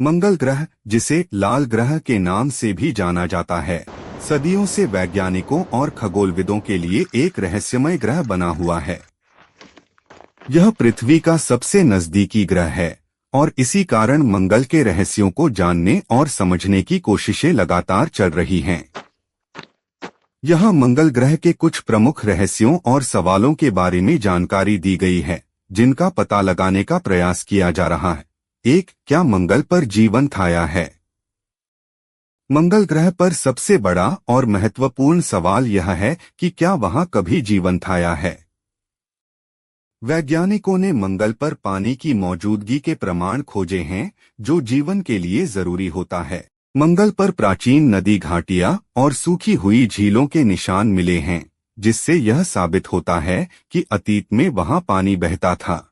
मंगल ग्रह, जिसे लाल ग्रह के नाम से भी जाना जाता है, सदियों से वैज्ञानिकों और खगोलविदों के लिए एक रहस्यमय ग्रह बना हुआ है। यह पृथ्वी का सबसे नजदीकी ग्रह है और इसी कारण मंगल के रहस्यों को जानने और समझने की कोशिशें लगातार चल रही हैं। यहाँ मंगल ग्रह के कुछ प्रमुख रहस्यों और सवालों के बारे में जानकारी दी गई है, जिनका पता लगाने का प्रयास किया जा रहा है। 1. क्या मंगल पर जीवन थाया है? मंगल ग्रह पर सबसे बड़ा और महत्वपूर्ण सवाल यह है कि क्या वहां कभी जीवन थाया है। वैज्ञानिकों ने मंगल पर पानी की मौजूदगी के प्रमाण खोजे हैं, जो जीवन के लिए जरूरी होता है। मंगल पर प्राचीन नदी घाटियां और सूखी हुई झीलों के निशान मिले हैं, जिससे यह साबित होता है कि अतीत में वहां पानी बहता था।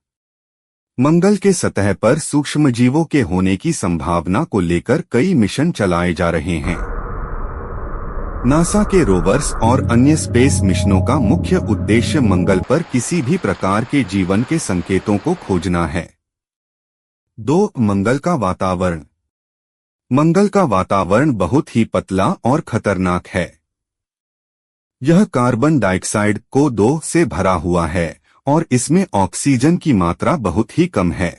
मंगल के सतह पर सूक्ष्मजीवों के होने की संभावना को लेकर कई मिशन चलाए जा रहे हैं। नासा के रोवर्स और अन्य स्पेस मिशनों का मुख्य उद्देश्य मंगल पर किसी भी प्रकार के जीवन के संकेतों को खोजना है। 2. मंगल का वातावरण। मंगल का वातावरण बहुत ही पतला और खतरनाक है। यह कार्बन डाइऑक्साइड को 2 से भरा हुआ है और इसमें ऑक्सीजन की मात्रा बहुत ही कम है।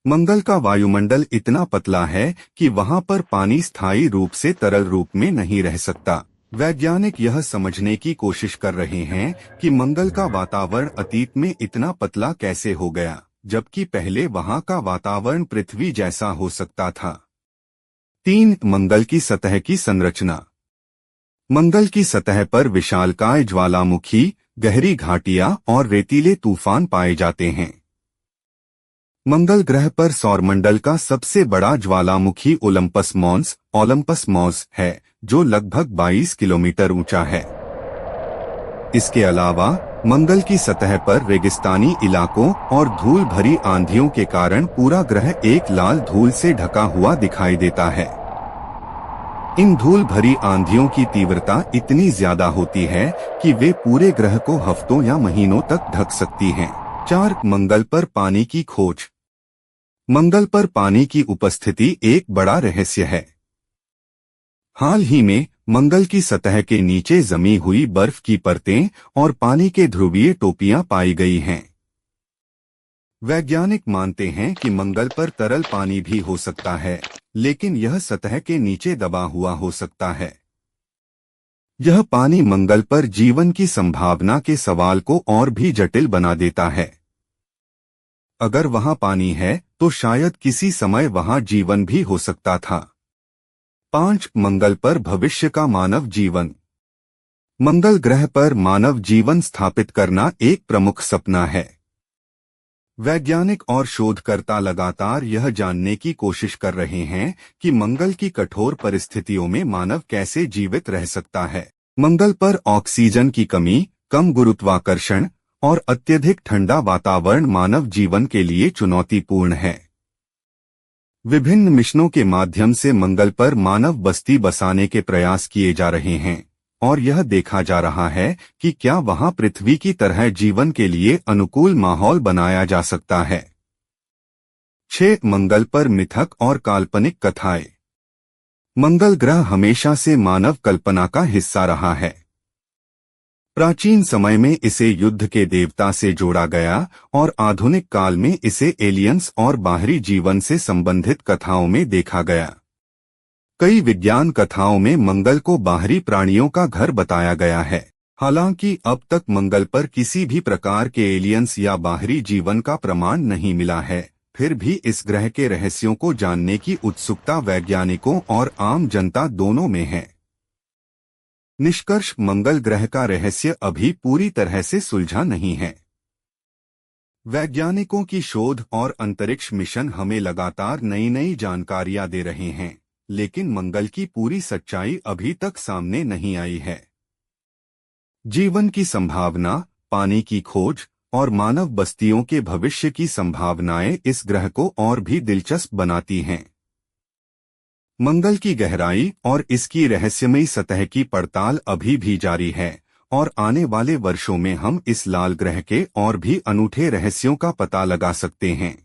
मंगल का वायुमंडल इतना पतला है कि वहां पर पानी स्थायी रूप से तरल रूप में नहीं रह सकता। वैज्ञानिक यह समझने की कोशिश कर रहे हैं कि मंगल का वातावरण अतीत में इतना पतला कैसे हो गया, जबकि पहले वहां का वातावरण पृथ्वी जैसा हो सकता था। 3. मंगल की सतह की संरचना। मंगल की सतह पर विशालकाय ज्वालामुखी, गहरी घाटियां और रेतीले तूफान पाए जाते हैं। मंगल ग्रह पर सौरमंडल का सबसे बड़ा ज्वालामुखी ओलंपस मॉन्स है, जो लगभग 22 किलोमीटर ऊंचा है। इसके अलावा मंगल की सतह पर रेगिस्तानी इलाकों और धूल भरी आंधियों के कारण पूरा ग्रह एक लाल धूल से ढका हुआ दिखाई देता है। इन धूल भरी आंधियों की तीव्रता इतनी ज्यादा होती है कि वे पूरे ग्रह को हफ्तों या महीनों तक ढक सकती हैं। 4. मंगल पर पानी की खोज। मंगल पर पानी की उपस्थिति एक बड़ा रहस्य है। हाल ही में मंगल की सतह के नीचे जमी हुई बर्फ की परतें और पानी के ध्रुवीय टोपियां पाई गई हैं। वैज्ञानिक मानते हैं कि मंगल पर तरल पानी भी हो सकता है, लेकिन यह सतह के नीचे दबा हुआ हो सकता है। यह पानी मंगल पर जीवन की संभावना के सवाल को और भी जटिल बना देता है। अगर वहां पानी है तो शायद किसी समय वहां जीवन भी हो सकता था। 5. मंगल पर भविष्य का मानव जीवन। मंगल ग्रह पर मानव जीवन स्थापित करना एक प्रमुख सपना है। वैज्ञानिक और शोधकर्ता लगातार यह जानने की कोशिश कर रहे हैं कि मंगल की कठोर परिस्थितियों में मानव कैसे जीवित रह सकता है। मंगल पर ऑक्सीजन की कमी, कम गुरुत्वाकर्षण और अत्यधिक ठंडा वातावरण मानव जीवन के लिए चुनौतीपूर्ण है। विभिन्न मिशनों के माध्यम से मंगल पर मानव बस्ती बसाने के प्रयास किए जा रहे हैं और यह देखा जा रहा है कि क्या वहां पृथ्वी की तरह जीवन के लिए अनुकूल माहौल बनाया जा सकता है। 6. मंगल पर मिथक और काल्पनिक कथाएं। मंगल ग्रह हमेशा से मानव कल्पना का हिस्सा रहा है। प्राचीन समय में इसे युद्ध के देवता से जोड़ा गया और आधुनिक काल में इसे एलियंस और बाहरी जीवन से संबंधित कथाओं में देखा गया। कई विज्ञान कथाओं में मंगल को बाहरी प्राणियों का घर बताया गया है। हालांकि अब तक मंगल पर किसी भी प्रकार के एलियंस या बाहरी जीवन का प्रमाण नहीं मिला है, फिर भी इस ग्रह के रहस्यों को जानने की उत्सुकता वैज्ञानिकों और आम जनता दोनों में है। निष्कर्ष: मंगल ग्रह का रहस्य अभी पूरी तरह से सुलझा नहीं है। वैज्ञानिकों की शोध और अंतरिक्ष मिशन हमें लगातार नई नई जानकारियां दे रहे हैं, लेकिन मंगल की पूरी सच्चाई अभी तक सामने नहीं आई है। जीवन की संभावना, पानी की खोज और मानव बस्तियों के भविष्य की संभावनाएं इस ग्रह को और भी दिलचस्प बनाती हैं। मंगल की गहराई और इसकी रहस्यमयी सतह की पड़ताल अभी भी जारी है और आने वाले वर्षों में हम इस लाल ग्रह के और भी अनूठे रहस्यों का पता लगा सकते हैं।